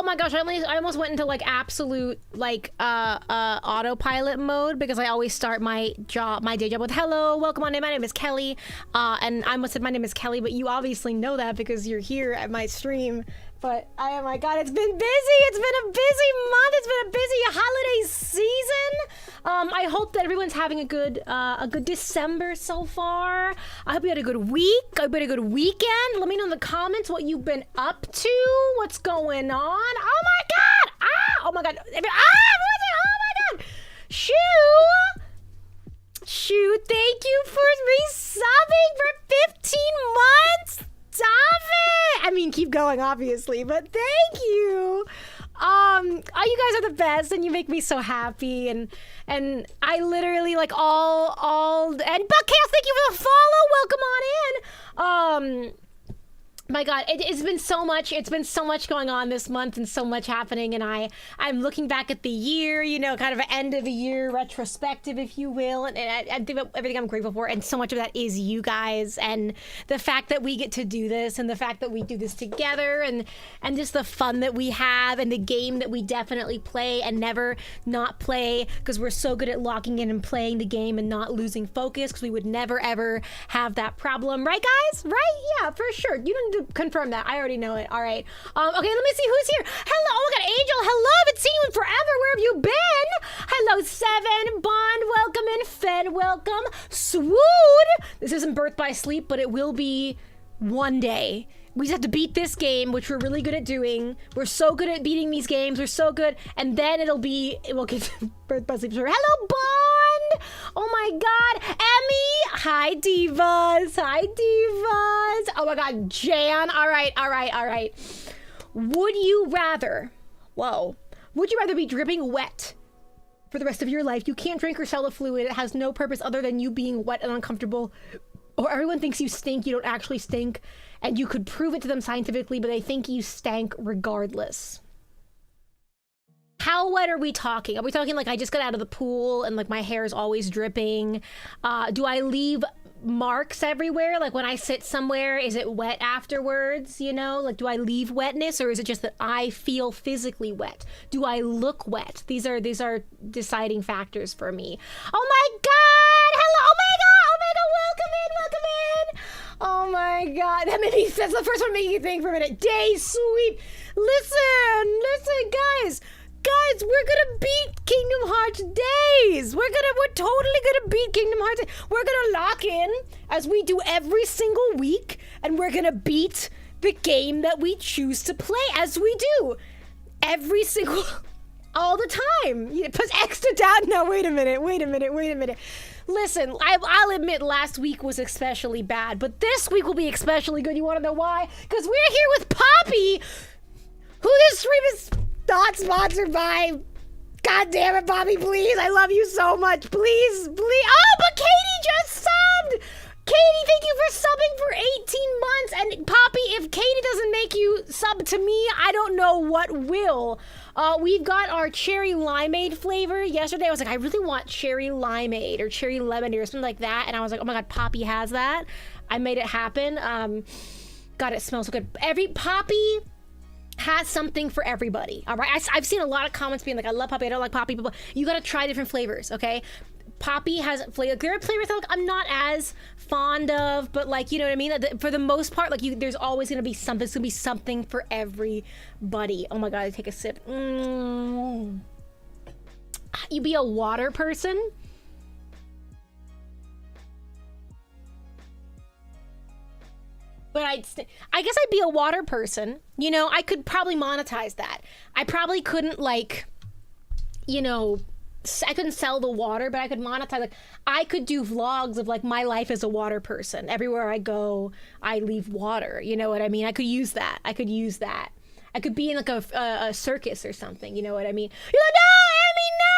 my gosh, I almost went into like absolute like autopilot mode because I always start my day job with hello, welcome on in, my name is Kelly. And I almost said my name is Kelly, but you obviously know that because you're here at my stream. But oh my god, it's been busy. It's been a busy month. It's been a busy holiday season. I hope that everyone's having a good December so far. I hope you had a good week. I hope you had a good weekend. Let me know in the comments what you've been up to. What's going on? Oh my god! Oh my god! Oh my god! Shoo! Thank you for resubbing for 15 months. Stop it! I mean, keep going, obviously, but thank you. You guys are the best, and you make me so happy, and I literally like all and Buck Chaos, thank you for the follow. Welcome on in. My god, it's been so much. It's been so much going on this month and so much happening, and I'm looking back at the year, you know, kind of an end of the year retrospective, if you will, and I think of everything I'm grateful for, and so much of that is you guys, and the fact that we get to do this, and the fact that we do this together, and just the fun that we have, and the game that we definitely play and never not play, because we're so good at locking in and playing the game and not losing focus, because we would never ever have that problem, right guys? Right? Yeah, for sure. You don't need to confirm that. I already know it. All right. Okay, let me see who's here. Hello. Oh my god, Angel. Hello. I haven't seen you in forever. Where have you been? Hello, Seven. Bond, welcome in. Fed, welcome. Swood. This isn't Birth by Sleep, but it will be one day. We just have to beat this game, which we're really good at doing. We're so good at beating these games. We're so good. And then it will get Birth by Sleep. Hello, Bond. Oh my god. Emmy. Hi, divas. Hi, divas. Oh my god, Jan. All right. Would you rather, would you rather be dripping wet for the rest of your life? You can't drink or sell a fluid. It has no purpose other than you being wet and uncomfortable. Or everyone thinks you stink, you don't actually stink, and you could prove it to them scientifically, but they think you stank regardless. How wet are we talking? Are we talking like I just got out of the pool and like my hair is always dripping? Do I leave marks everywhere? Like when I sit somewhere, is it wet afterwards? You know, like do I leave wetness, or is it just that I feel physically wet? Do I look wet? These are deciding factors for me. Oh my god! Hello! Oh my god! Welcome in! Oh my god! That's the first one making you think for a minute. Day sweep. Listen, guys. Guys, we're gonna beat Kingdom Hearts days. We're totally gonna beat Kingdom Hearts. We're gonna lock in as we do every single week, and we're gonna beat the game that we choose to play as we do every single, all the time. Plus extra doubt. No, wait a minute. Listen, I'll admit last week was especially bad, but this week will be especially good. You wanna know why? Because we're here with Poppy, who this stream is not sponsored by. God damn it, Bobby, please. I love you so much. Please. Oh, but Katie just subbed. Katie, thank you for subbing for 18 months. And Poppy, if Katie doesn't make you sub to me, I don't know what will. We've got our cherry limeade flavor. Yesterday, I was like, I really want cherry limeade or cherry lemonade or something like that. And I was like, oh my God, Poppy has that. I made it happen. God, it smells so good. Poppy has something for everybody, all right? I've seen a lot of comments being like, I love Poppy, I don't like Poppy, but you gotta try different flavors, okay? Poppy has flavor. There are flavors that like, I'm not as fond of, but like, you know what I mean? For the most part, like there's always gonna be something. There's gonna be something for everybody. Oh my God, I take a sip. You be a water person? But I guess I'd be a water person. You know, I could probably monetize that. I probably couldn't like, you know, I couldn't sell the water, but I could monetize. Like, I could do vlogs of like my life as a water person. Everywhere I go, I leave water. You know what I mean? I could use that. I could be in like a circus or something. You know what I mean? You're like, no, Emmy, no!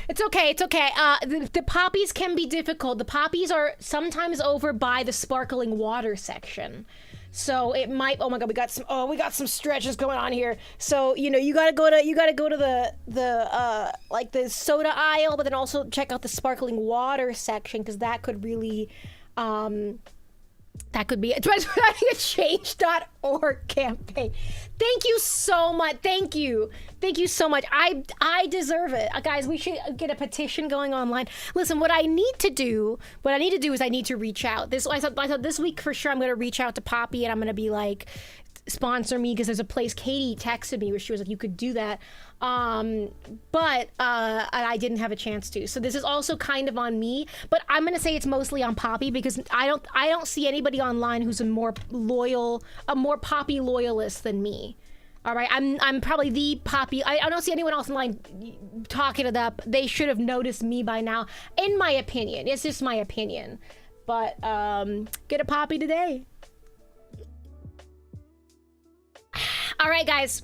It's okay. The poppies can be difficult. The poppies are sometimes over by the sparkling water section. So it might, oh my God, we got some stretches going on here. So, you know, you gotta go to the like the soda aisle, but then also check out the sparkling water section, because that could really That could be a change.org campaign. Thank you so much. Thank you so much. I deserve it, guys. We should get a petition going online. Listen, what I need to do is I need to reach out. I thought this week for sure I'm going to reach out to Poppy and I'm going to be like, sponsor me, because there's a place. Katie texted me where she was like, you could do that, but I didn't have a chance to. So this is also kind of on me, but I'm gonna say it's mostly on Poppy, because I don't see anybody online who's a more Poppy loyalist than me. All right, I'm probably the Poppy. I don't see anyone else online talking it up. They should have noticed me by now, in my opinion. It's just my opinion, but get a Poppy today. All right, guys.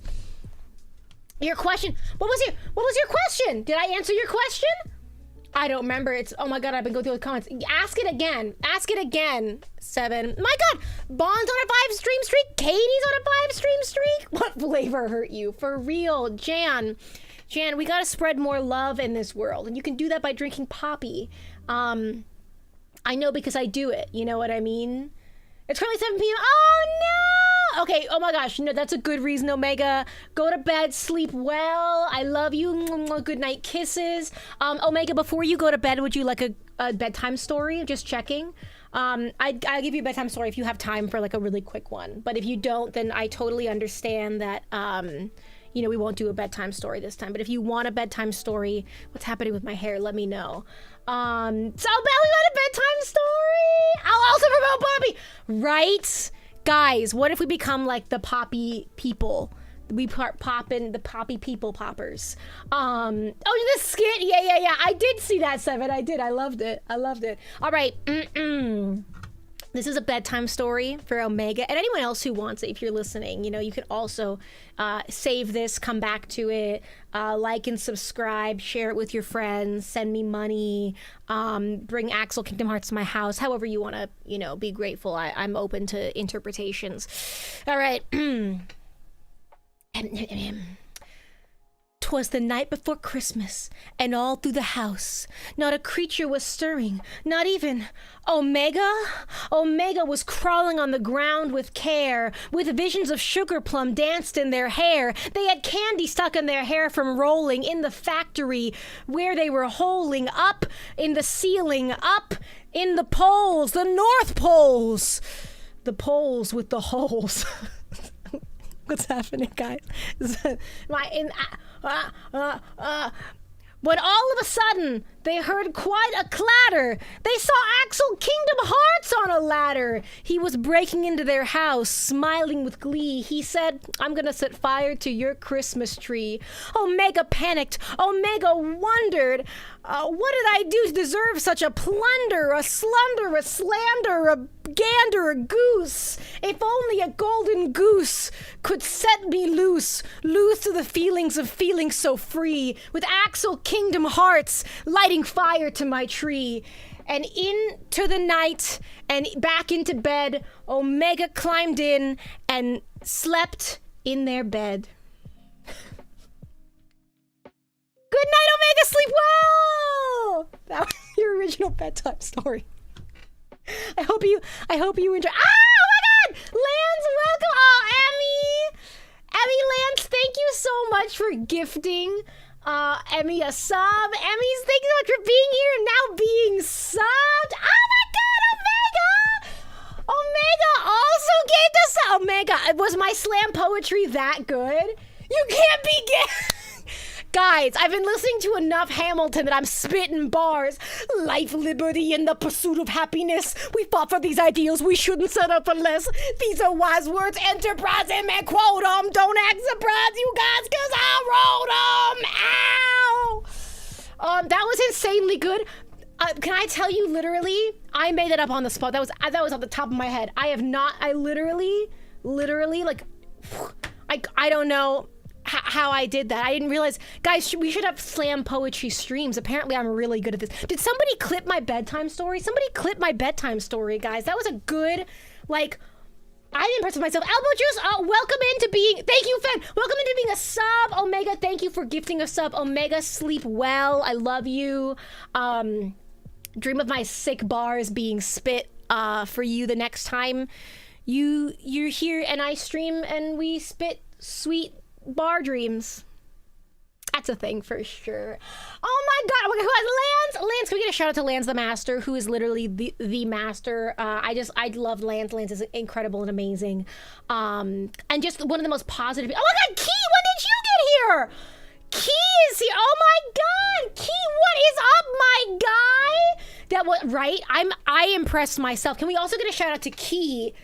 Your question. What was your question? Did I answer your question? I don't remember. Oh my god, I've been going through the comments. Ask it again. Ask it again. 7. My god, Bond's on a 5-stream streak. Katie's on a 5-stream streak. What flavor hurt you? For real, Jan, we gotta spread more love in this world, and you can do that by drinking Poppy. I know, because I do it. You know what I mean? It's currently 7 p.m. Oh no! Okay, oh my gosh, no, that's a good reason, Omega. Go to bed, sleep well. I love you. Good night kisses. Omega, before you go to bed, would you like a bedtime story? Just checking. I'll give you a bedtime story if you have time for like a really quick one. But if you don't, then I totally understand that, we won't do a bedtime story this time. But if you want a bedtime story, what's happening with my hair, let me know. So Belly got a bedtime story. I'll also promote Poppy. Right? Guys, what if we become like the Poppy people? We pop in the Poppy people poppers. Oh, this skit? Yeah. I did see that, 7. I did. I loved it. All right. This is a bedtime story for Omega and anyone else who wants it. If you're listening, you can also save this, come back to it, like and subscribe, share it with your friends, send me money, bring Axel Kingdom Hearts to my house, however you want to, be grateful. I'm open to interpretations. All right. 'Twas the night before Christmas, and all through the house not a creature was stirring, not even Omega. Omega was crawling on the ground with care, with visions of sugar plum danced in their hair. They had candy stuck in their hair from rolling in the factory where they were holing, up in the ceiling, up in the poles, the North Poles, the poles with the holes. What's happening, guys? When all of a sudden they heard quite a clatter. They saw Axel Kingdom Hearts on a ladder. He was breaking into their house, smiling with glee. He said, "I'm gonna set fire to your Christmas tree." Omega panicked. Omega wondered, what did I do to deserve such a plunder, a slunder, a slander, a gander, a goose? If only a golden goose could set me loose to the feelings of feeling so free, with Axel Kingdom Hearts lighting fire to my tree. And into the night and back into bed, Omega climbed in and slept in their bed. Good night, Omega. Sleep well. That was your original bedtime story. I hope you enjoy. Oh my God! Lance, welcome. Oh, Emmy Lance, thank you so much for gifting Emmy a sub. Emmy's, thank you so much for being here and now being subbed. Oh my God, Omega! Omega also gave us Omega. Was my slam poetry that good? You can't be Guys, I've been listening to enough Hamilton that I'm spitting bars. Life, liberty, and the pursuit of happiness. We fought for these ideals. We shouldn't set up for less. These are wise words. Enterprise and quote 'em. Don't act surprised, you guys, because I wrote 'em. Ow! That was insanely good. Can I tell you, literally, I made that up on the spot. That was off the top of my head. I literally, like, I don't know how I did that. I didn't realize. Guys, we should have slam poetry streams. Apparently I'm really good at this. Did somebody clip my bedtime story? Somebody clip my bedtime story, guys. That was a good, like, I'm impressed with myself. Albo Juice, welcome into being, thank you, Fen. Welcome into being a sub. Omega, thank you for gifting a sub. Omega, sleep well. I love you. Dream of my sick bars being spit for you the next time you're here and I stream and we spit sweet bar dreams. That's a thing for sure. Oh my God! Okay, Lance, can we get a shout out to Lance the Master, who is literally the master? I love Lance. Lance is incredible and amazing, and just one of the most positive. Oh my God, Key! When did you get here? Key is here. Oh my God, Key! What is up, my guy? That was right. I impressed myself. Can we also get a shout out to Key?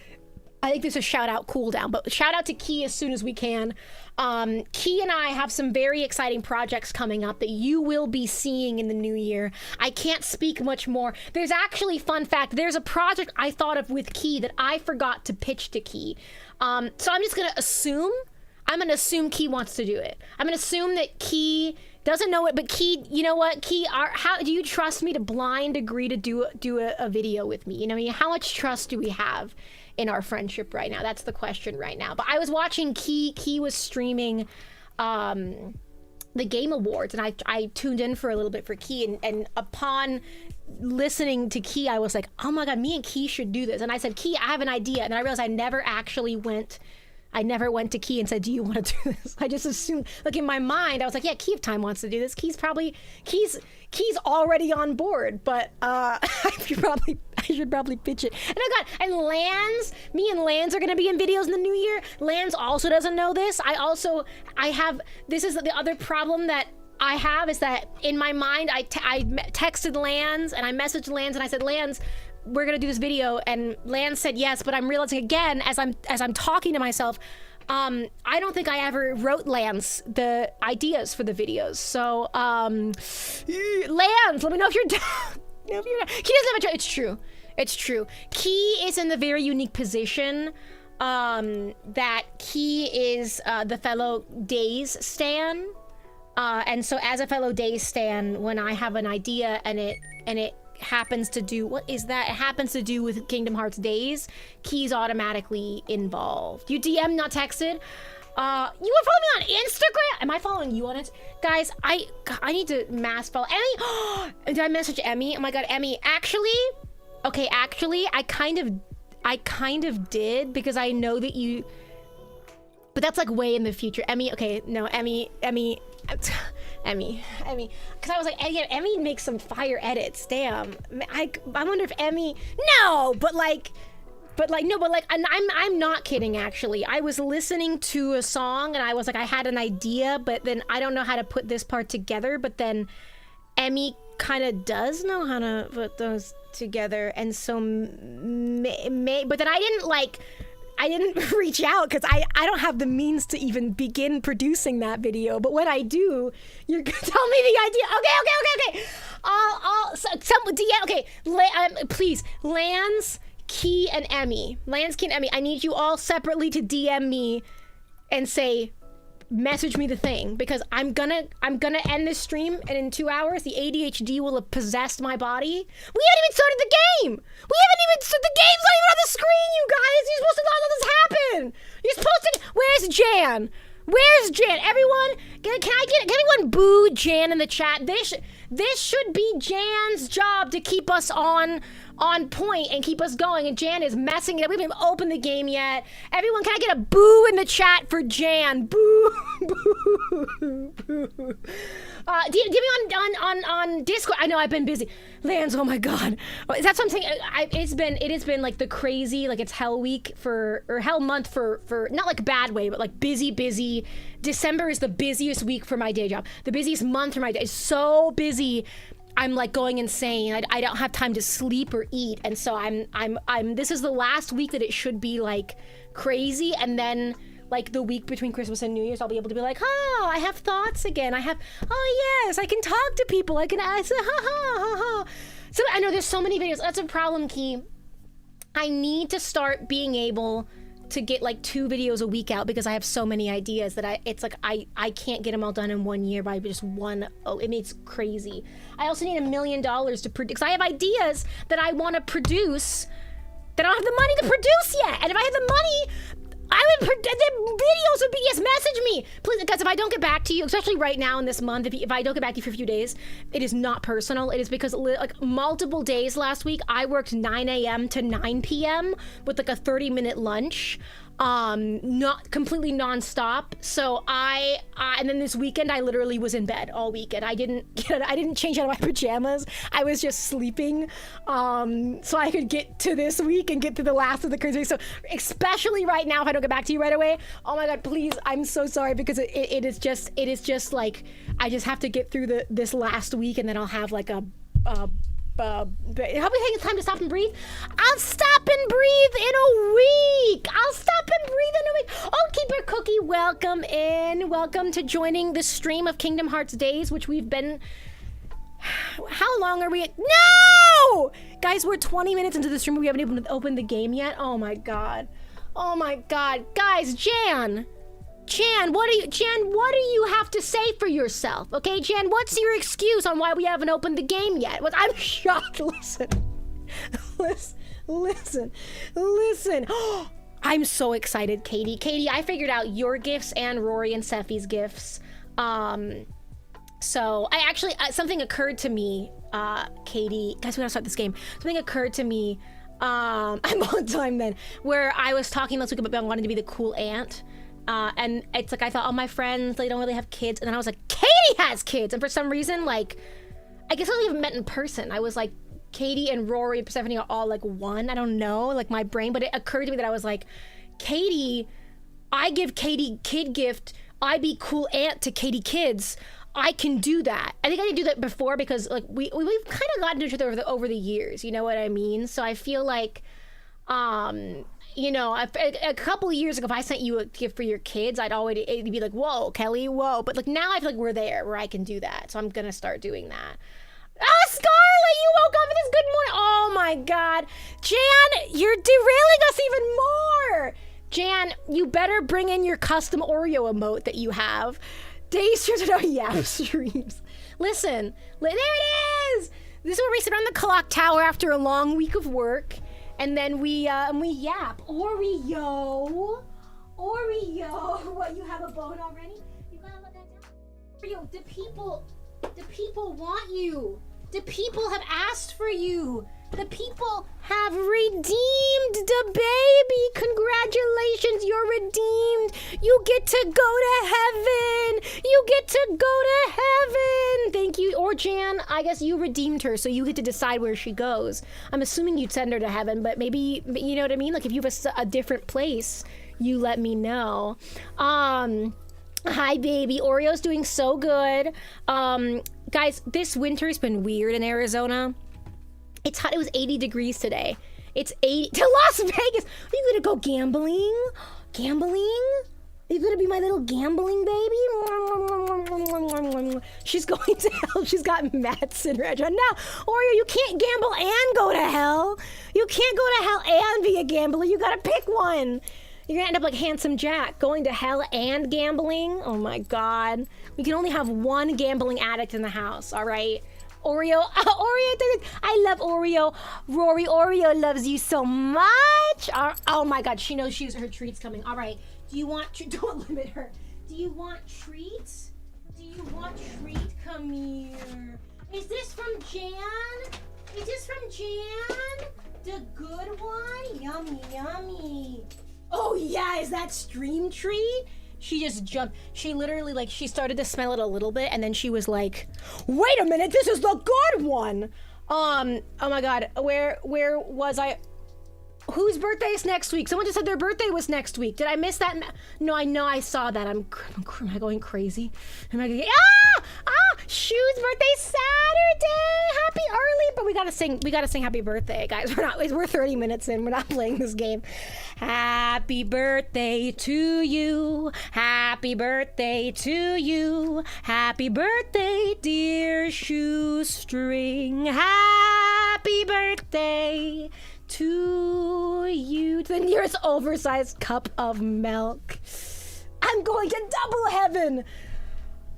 I think there's a shout out cooldown, but shout out to Key as soon as we can. Key and I have some very exciting projects coming up that you will be seeing in the new year. I can't speak much more. There's actually, fun fact, there's a project I thought of with Key that I forgot to pitch to Key. So I'm just going to assume Key wants to do it. I'm going to assume that Key doesn't know it, but Key, you know what? Key, how do you trust me to blind agree to do a video with me? You know, I mean, how much trust do we have in our friendship right now? That's the question right now. But I was watching Key was streaming the Game Awards, and I tuned in for a little bit for Key, and upon listening to Key, I was like, oh my God, me and Key should do this. And I said, Key, I have an idea. And I realized I never went to Key and said, do you want to do this? I just assumed, like in my mind, I was like, yeah, Key if Time wants to do this. Key's already on board, but I should probably pitch it. And me and Lance are gonna be in videos in the new year. Lance also doesn't know this. This is the other problem that I have, is that in my mind, I texted Lance and I messaged Lance and I said, Lance, we're gonna do this video, and Lance said yes, but I'm realizing again as I'm talking to myself, I don't think I ever wrote Lance the ideas for the videos. So Lance, let me know if you're down. He doesn't have a It's true. Key is in the very unique position that Key is the fellow Days stan, and so as a fellow Days stan, when I have an idea and it happens to do, what is that? It happens to do with Kingdom Hearts Days, Key's automatically involved. You DM, not texted. You were following me on Instagram? Am I following you on it? Guys, I need to mass follow. Emmy! Did I message Emmy? Oh my God, Emmy. Actually, I kind of did, because I know that you, but that's like way in the future. Emmy, okay, no, Emmy, because I was like, Emmy makes some fire edits. Damn, I wonder if Emmy. No, but I'm not kidding. Actually, I was listening to a song and I was like, I had an idea, but then I don't know how to put this part together. But then Emmy kind of does know how to put those together, and so but then I didn't reach out because I don't have the means to even begin producing that video. But when I do, you're gonna tell me the idea. Okay. Please, Lance, Key, and Emmy. Lance, Key, and Emmy. I need you all separately to DM me and say, message me the thing, because I'm gonna end this stream, and in 2 hours the ADHD will have possessed my body. We haven't even started the game. The game's not even on the screen, you guys. You're supposed to let this happen. You're supposed to. Where's Jan? Everyone, can anyone boo Jan in the chat? This should be Jan's job to keep us on point and keep us going, and Jan is messing it up. We haven't even opened the game yet. Everyone, can I get a boo in the chat for Jan? Boo, boo, boo. DM me on Discord. I know I've been busy. Lance, oh my God, is that something? It has been like the crazy, like it's hell week or hell month for not like bad way, but like busy. December is the busiest week for my day job. The busiest month for my day. It's so busy. I'm like going insane. I don't have time to sleep or eat, and so I'm. This is the last week that it should be like crazy, and then like the week between Christmas and New Year's, I'll be able to be like, oh, I have thoughts again. Oh yes, I can talk to people. I can ask, ha. So I know there's so many videos. That's a problem, Key. I need to start being able to get like 2 videos a week out, because I have so many ideas that I can't get them all done in 1 year by just one. Oh, it makes crazy. I also need $1 million to produce, because I have ideas that I want to produce that I don't have the money to produce yet. And if I had the money, the videos would be, yes, message me. Please, guys, if I don't get back to you, especially right now in this month, if I don't get back to you for a few days, it is not personal. It is because like multiple days last week, I worked 9 a.m. to 9 p.m. with like a 30-minute lunch. Not completely nonstop. So and then this weekend I literally was in bed all weekend. I didn't change out of my pajamas. I was just sleeping, so I could get to this week and get to the last of the crazy week. So especially right now, if I don't get back to you right away, oh my God, please, I'm so sorry, because it is just like, I just have to get through this last week, and then I'll have like a how do we think it's time to stop and breathe? I'll stop and breathe in a week. Oh, Keeper Cookie, welcome in. Welcome to joining the stream of Kingdom Hearts Days, which we've been... How long are we at? No! Guys, we're 20 minutes into the stream. We haven't even opened the game yet. Oh my God. Guys, Jan, what do you have to say for yourself? Okay, Jan, what's your excuse on why we haven't opened the game yet? I'm shocked. Listen. I'm so excited, Katie. Katie, I figured out your gifts and Rory and Sephi's gifts. So I actually, something occurred to me, Katie. Guys, we gotta start this game. Something occurred to me, I'm on time then, where I was talking last week about wanting to be the cool aunt. And it's like, I thought, my friends, they don't really have kids. And then I was like, Katie has kids. And for some reason, like, I guess we haven't met in person. I was like, Katie and Rory and Persephone are all like one. I don't know, like my brain. But it occurred to me that I was like, Katie, I give Katie kid gift. I be cool aunt to Katie kids. I can do that. I think I did do that before, because like we've kind of gotten to each other over the years. You know what I mean? So I feel like, you know, a couple of years ago, if I sent you a gift for your kids, it'd be like, whoa, Kelly, whoa. But like now I feel like we're there where I can do that. So I'm going to start doing that. Oh, Scarlett, you woke up with this good morning. Oh my God. Jan, you're derailing us even more. Jan, you better bring in your custom Oreo emote that you have. Daystreams, oh yeah, streams. Listen, there it is. This is where we sit on the clock tower after a long week of work. And then we yap. Oreo. What, you have a bone already? You gotta let that down. Oreo, the people want you. The people have asked for you. The people have redeemed the baby. Congratulations, you're redeemed. You get to go to heaven. Thank you. Or Jan, I guess you redeemed her, so you get to decide where she goes. I'm assuming you'd send her to heaven, but maybe, you know what I mean? Like if you have a different place, you let me know. Hi, baby. Oreo's doing so good. Guys, this winter's been weird in Arizona. It's hot. It was 80 degrees today. It's 80 to Las Vegas. Are you gonna go gambling? Are you gonna be my little gambling baby? She's going to hell. She's got Matt's in her edge. No, Oreo, you can't gamble and go to hell. You can't go to hell and be a gambler. You gotta pick one. You're gonna end up like Handsome Jack, going to hell and gambling. Oh my God. We can only have one gambling addict in the house, all right? Oreo, I love Oreo. Rory, Oreo loves you so much. Oh my God, she knows her treat's coming. All right, don't limit her. Do you want treats? Come here. Is this from Jan? The good one? Yummy, yummy. Oh yeah, is that Stream Treat? She just jumped. She literally, like, she started to smell it a little bit, and then she was like, wait a minute, this is the good one. Oh my God, where was I? Whose birthday is next week? Someone just said their birthday was next week. Did I miss that? No, I know I saw that. Am I going crazy? Am I going, Shu's birthday Saturday. Happy early, but we gotta sing happy birthday, guys. We're 30 minutes in. We're not playing this game. Happy birthday to you. Happy birthday to you. Happy birthday, dear Shoestring. Happy birthday to you. To the nearest oversized cup of milk. I'm going to double heaven.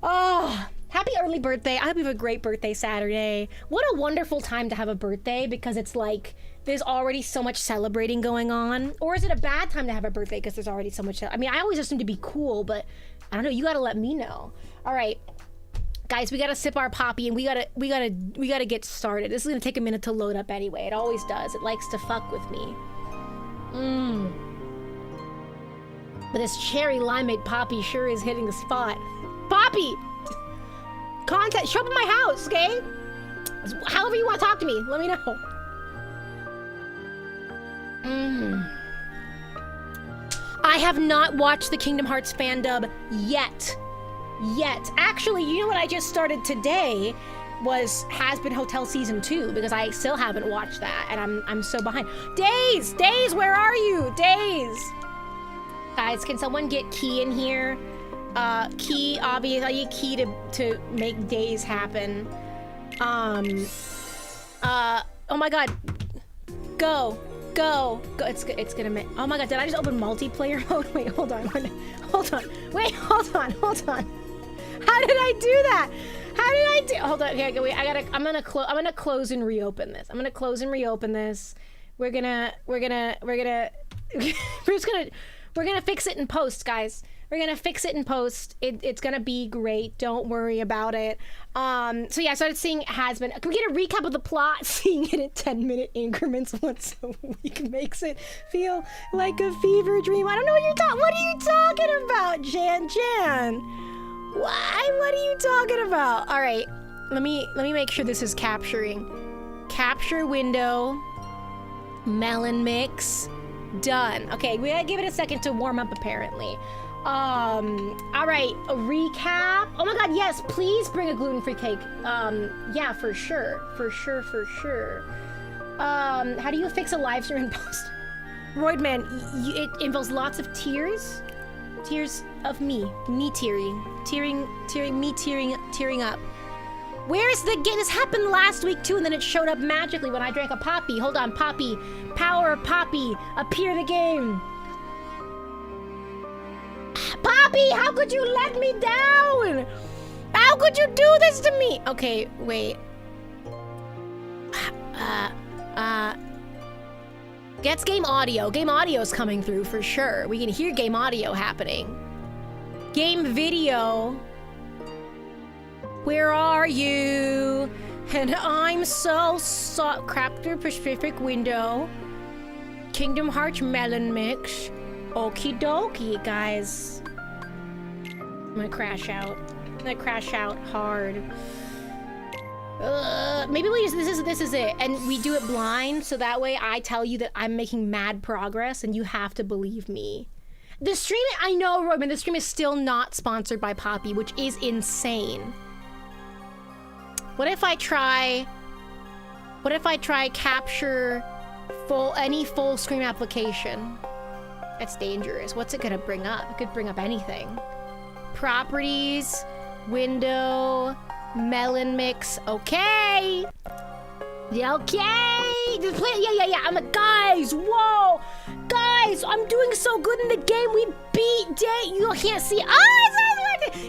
Oh, happy early birthday. I hope you have a great birthday Saturday. What a wonderful time to have a birthday, because it's like there's already so much celebrating going on? Or is it a bad time to have a birthday because there's already so much? I mean, I always assume to be cool, but I don't know. You gotta let me know. All right, guys, we gotta sip our poppy and we gotta get started. This is gonna take a minute to load up anyway. It always does. It likes to fuck with me. But this cherry limeade poppy sure is hitting the spot. Poppy! Content, show up at my house, okay? However you want to talk to me, let me know. I have not watched the Kingdom Hearts fan dub yet. Actually, you know what I just started today was Has Been Hotel Season 2 because I still haven't watched that and I'm so behind. Days, where are you? Days. Guys, can someone get Key in here? Key, obviously, I need Key to make Days happen. Oh my god. Go. It's gonna make, oh my god, did I just open multiplayer mode? Wait, hold on. Wait, hold on. How did I do that? Hold on, okay, wait, I'm gonna close and reopen this. We're gonna fix it in post, guys. We're gonna fix it in post. It's gonna be great. Don't worry about it. So yeah, I started seeing Has Been. Can we get a recap of the plot? Seeing it in 10-minute increments once a week makes it feel like a fever dream. I don't know what are you talking about, Jan? What are you talking about? All right, let me make sure this is capturing. Capture window. Melon mix. Done. Okay, we gotta give it a second to warm up apparently. All right, a recap. Oh my god, yes, please bring a gluten-free cake. Yeah, for sure. How do you fix a live stream in post? Roidman, it involves lots of tears. Tears of me tearing up. Where's the game? This happened last week too, and then it showed up magically when I drank a poppy. Hold on, poppy. Power poppy. Appear the game. Poppy, how could you let me down? How could you do this to me? Okay, wait. Gets game audio. Game audio's coming through for sure. We can hear game audio happening. Game video. Where are you? And I'm so Crafter Pacific window. Kingdom Hearts melon mix. Okie dokie, guys. I'm gonna crash out. Hard. Maybe we just, this is it. And we do it blind, so that way I tell you that I'm making mad progress and you have to believe me. The stream, I know, Robin, the stream is still not sponsored by Poppy, which is insane. What if I try capture any full screen application? That's dangerous. What's it gonna bring up? It could bring up anything. Properties, window, melon mix. Okay. Yeah, okay. Just play. Yeah. I'm like, guys, whoa. Guys, I'm doing so good in the game. We beat Day. You can't see it.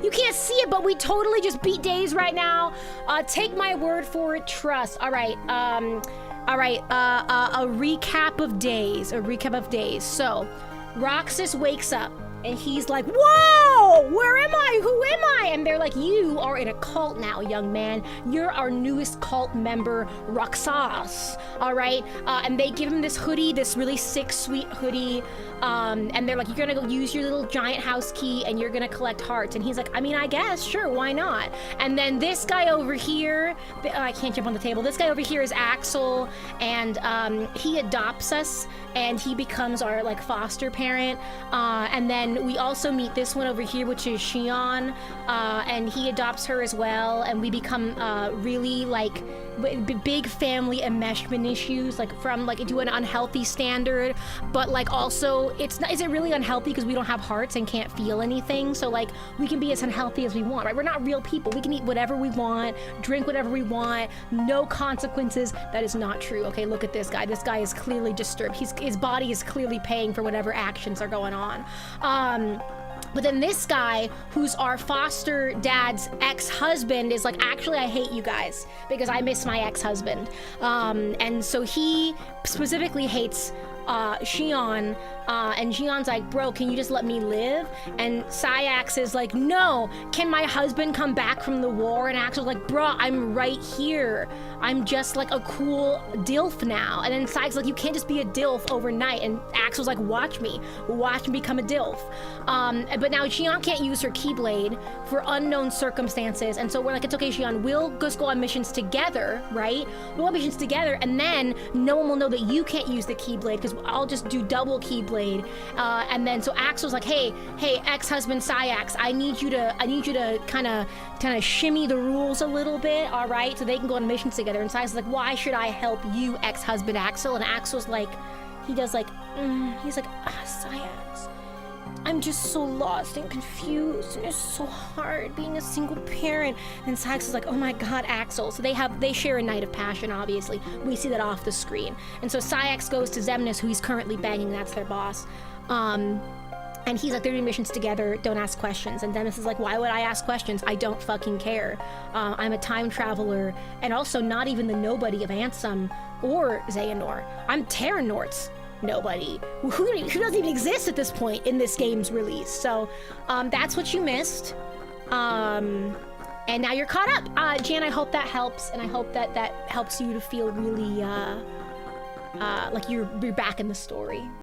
You can't see it, but we totally just beat Days right now. Take my word for it. Trust. All right. A recap of Days. So, Roxas wakes up and he's like, whoa, where am I? Who am I? And they're like, you are in a cult now, young man. You're our newest cult member, Roxas. All right. And they give him this hoodie, this really sick, sweet hoodie. And they're like, you're gonna go use your little giant house key and you're gonna collect hearts. And he's like, I mean, I guess, sure, why not? And then this guy over here, I can't jump on the table. This guy over here is Axel, and he adopts us and he becomes our like foster parent. And then we also meet this one over here, which is Shion, and he adopts her as well. And we become really like big family enmeshment issues, like from like to an unhealthy standard, but like also it's not, is it really unhealthy because we don't have hearts and can't feel anything? So like we can be as unhealthy as we want, right? We're not real people. We can eat whatever we want, drink whatever we want, no consequences. That is not true. Okay, look at this guy. This guy is clearly disturbed. His body is clearly paying for whatever actions are going on. But then this guy, who's our foster dad's ex-husband, is like, actually, I hate you guys because I miss my ex-husband. And so he specifically hates Xion, and Xion's like, bro, can you just let me live? And Sayax is like, no, can my husband come back from the war? And Axel's like, bro, I'm right here. I'm just like a cool DILF now. And then Sayax like, you can't just be a DILF overnight. And Axel's like, watch me become a DILF. But now Xion can't use her Keyblade for unknown circumstances. And so we're like, it's okay, Xion, we'll just go on missions together, right? We'll go on missions together, and then no one will know that you can't use the Keyblade because I'll just do double Keyblade. And then so Axel's like, hey, ex-husband Sayax, I need you to kind of shimmy the rules a little bit, all right? So they can go on missions together. And Sayax is like, why should I help you, ex-husband Axel? And Axel's like, he's like, Sayax, I'm just so lost and confused, and it's so hard being a single parent. And Sayax is like, oh my god, Axel. So they share a night of passion, obviously. We see that off the screen. And so Sayax goes to Xemnas, who he's currently banging, that's their boss. And he's like, they're doing missions together, don't ask questions. And Xemnas is like, why would I ask questions? I don't fucking care. I'm a time traveler, and also not even the nobody of Ansem or Xehanort. I'm Terranort's nobody, who doesn't even exist at this point in this game's release. So that's what you missed, and now you're caught up. Jan, I hope that helps, and I hope that helps you to feel really like you're back in the story.